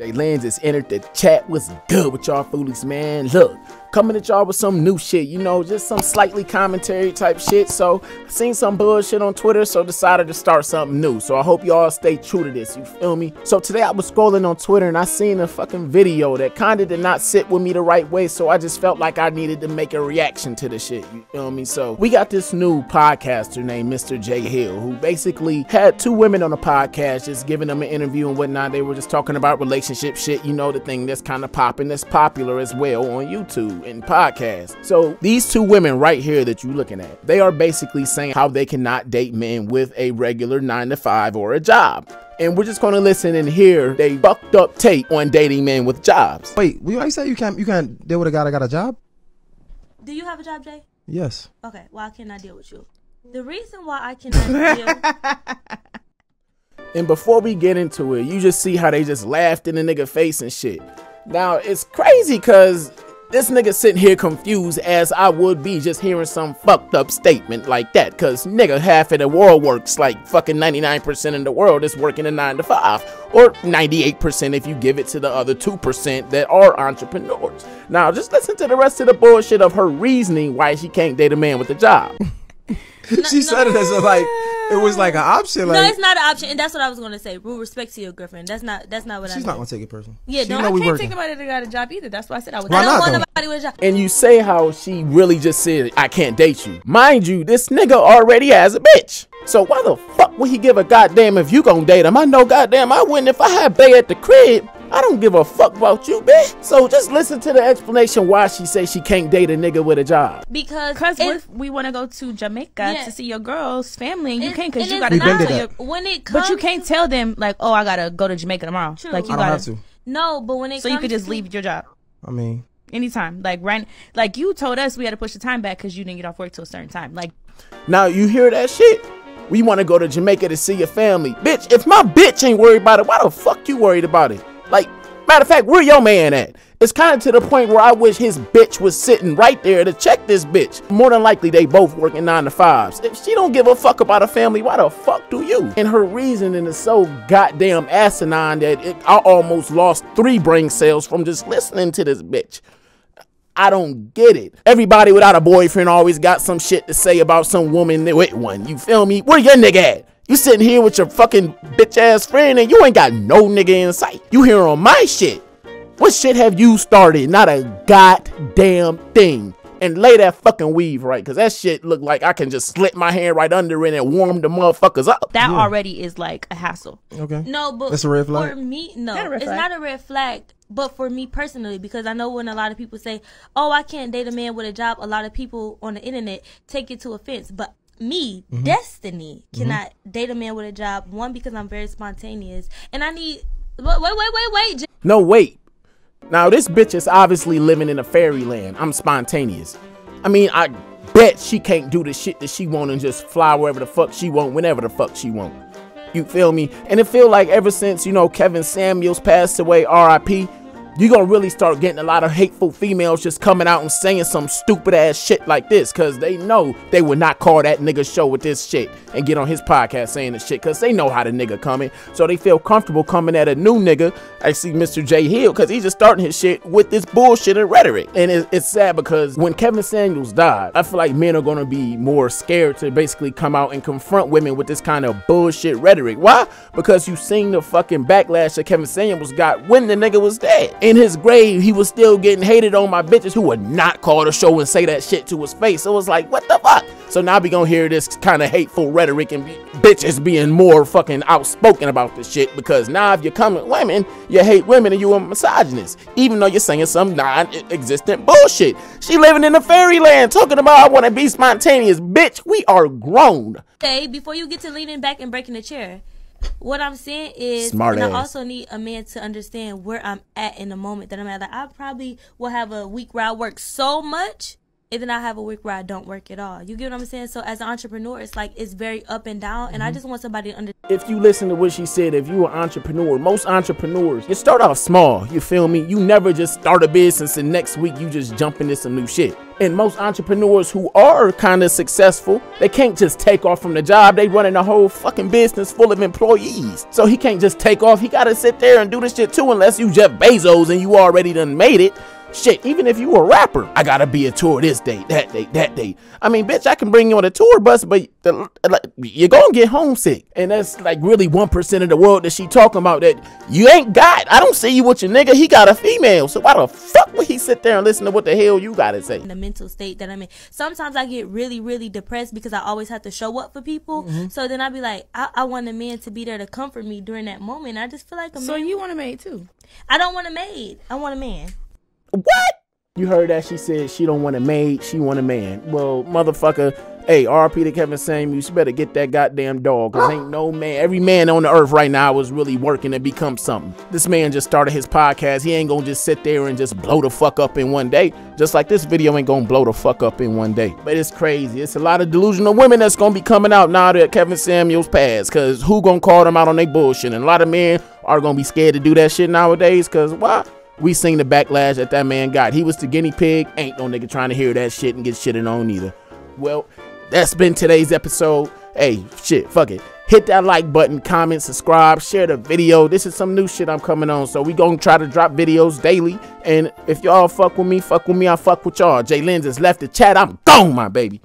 Jaylenz has entered the chat. What's good with y'all foolies, man? Look, coming at y'all with some new shit, you know, just some slightly commentary type shit. So I seen some bullshit on Twitter, so decided to start something new. So I hope y'all stay true to this, you feel me? So today I was scrolling on Twitter and I seen a fucking video that kinda did not sit with me the right way, so I just felt like I needed to make a reaction to the shit, you feel me? So we got this new podcaster named Mr. J Hill, who basically had two women on the podcast, just giving them an interview and whatnot. They were just talking about relationship shit, you know, the thing that's kind of popping, that's popular as well on YouTube and podcasts. So these two women right here that you're looking at, they are basically saying how they cannot date men with a regular 9-to-5 or a job. And we're just gonna listen and hear they fucked up take on dating men with jobs. Wait, you say you can't deal with a guy that got a job? Do you have a job, Jay? Yes. Okay, well, I cannot deal with you. The reason why I cannot deal... And before we get into it, you just see how they just laughed in the nigga face and shit. Now, it's crazy because this nigga sitting here confused as I would be just hearing some fucked up statement like that. Because nigga, half of the world works, like fucking 99% in the world is working a 9-to-5. Or 98% if you give it to the other 2% that are entrepreneurs. Now, just listen to the rest of the bullshit of her reasoning why she can't date a man with a job. She said it as a, like, it was like an option. Like, no, it's not an option, and that's what I was gonna say. With respect to your girlfriend, that's not what I mean. She's not gonna take it personal. Yeah, no, I can't take nobody that got a job either. That's why I said I would. I don't want nobody with a job. And you say how she really just said, I can't date you. Mind you, this nigga already has a bitch. So why the fuck would he give a goddamn if you gonna date him? I know goddamn I wouldn't if I had Bay at the crib. I don't give a fuck about you, bitch. So just listen to the explanation why she says she can't date a nigga with a job. Because we want to go to Jamaica to see your girl's family, and you can't because you got to when it comes. But you can't tell them like, oh, I gotta go to Jamaica tomorrow. True. Like you I don't have to. No, but when it so comes you could just leave your job. I mean, anytime. Like right, like you told us we had to push the time back because you didn't get off work till a certain time. Like now you hear that shit? We want to go to Jamaica to see your family, bitch. If my bitch ain't worried about it, why the fuck you worried about it? Like. Matter of fact, where your man at? It's kind of to the point where I wish his bitch was sitting right there to check this bitch. More than likely, they both working 9-to-5s. If she don't give a fuck about a family, why the fuck do you? And her reasoning is so goddamn asinine that I almost lost 3 brain cells from just listening to this bitch. I don't get it. Everybody without a boyfriend always got some shit to say about some woman with one. You feel me? Where your nigga at? You sitting here with your fucking bitch ass friend and you ain't got no nigga in sight. You here on my shit. What shit have you started? Not a goddamn thing. And lay that fucking weave right, because that shit look like I can just slip my hand right under it and warm the motherfuckers up. That already is like a hassle. Okay. No, but that's a red flag. For me, no, it's not a red flag. But for me personally, because I know when a lot of people say, oh, I can't date a man with a job, a lot of people on the internet take it to offense. But me, Destiny, cannot date a man with a job. One, because I'm very spontaneous. And I need... Wait. No, wait. Now, this bitch is obviously living in a fairyland. I'm spontaneous. I mean, I bet she can't do the shit that she want and just fly wherever the fuck she want, whenever the fuck she want. You feel me? And it feel like ever since, you know, Kevin Samuels passed away, R.I.P., you're gonna really start getting a lot of hateful females just coming out and saying some stupid ass shit like this, because they know they would not call that nigga show with this shit and get on his podcast saying this shit, because they know how the nigga coming, so they feel comfortable coming at a new nigga. I see Mr. J Hill, because he's just starting his shit with this bullshit and rhetoric. And it's sad because when Kevin Samuels died, I feel like men are gonna be more scared to basically come out and confront women with this kind of bullshit rhetoric. Why? Because you seen the fucking backlash that Kevin Samuels got when the nigga was dead. In his grave, he was still getting hated on by bitches who would not call the show and say that shit to his face. So it was like, what the fuck? So now we gonna hear this kind of hateful rhetoric and bitches being more fucking outspoken about this shit, because now if you're coming women, you hate women and you a misogynist, even though you're saying some non-existent bullshit. She living in a fairyland talking about I want to be spontaneous. Bitch, we are grown. Okay, before you get to leaning back and breaking the chair, what I'm saying is, smart and ass. I also need a man to understand where I'm at in the moment that I'm at. Like, I probably will have a week where I work so much, and then I have a week where I don't work at all. You get what I'm saying? So as an entrepreneur, it's like, it's very up and down, and I just want somebody to understand. If you listen to what she said, if you an entrepreneur, most entrepreneurs, you start off small, you feel me? You never just start a business and next week you just jump into some new shit. And most entrepreneurs who are kind of successful, they can't just take off from the job. They running a whole fucking business full of employees. So he can't just take off. He got to sit there and do this shit too, unless you Jeff Bezos and you already done made it. Shit, even if you a rapper, I gotta be a tour this date, that date, that date. I mean, bitch, I can bring you on a tour bus, but you're gonna get homesick. And that's like really 1% of the world that she talking about that you ain't got. I don't see you with your nigga. He got a female. So why the fuck would he sit there and listen to what the hell you gotta say? In the mental state that I'm in. Sometimes I get really, really depressed because I always have to show up for people. So then I be like, I want a man to be there to comfort me during that moment. I just feel like a man. So you want a maid too? I don't want a maid. I want a man. What? You heard that? She said she don't want a maid, she want a man. Well, motherfucker, hey, RP to Kevin Samuels, you better get that goddamn dog, cause ain't no man, every man on the earth right now is really working to become something. This man just started his podcast. He ain't gonna just sit there and just blow the fuck up in one day. Just like this video ain't gonna blow the fuck up in one day. But it's crazy. It's a lot of delusional women that's gonna be coming out now that Kevin Samuels passed, cause who gonna call them out on their bullshit? And a lot of men are gonna be scared to do that shit nowadays, cause why? We seen the backlash that man got. He was the guinea pig. Ain't no nigga trying to hear that shit and get shitted on either. Well, that's been today's episode. Hey, shit, fuck it. Hit that like button, comment, subscribe, share the video. This is some new shit I'm coming on. So we gonna try to drop videos daily. And if y'all fuck with me, I fuck with y'all. Jaylenz has left the chat. I'm gone, my baby.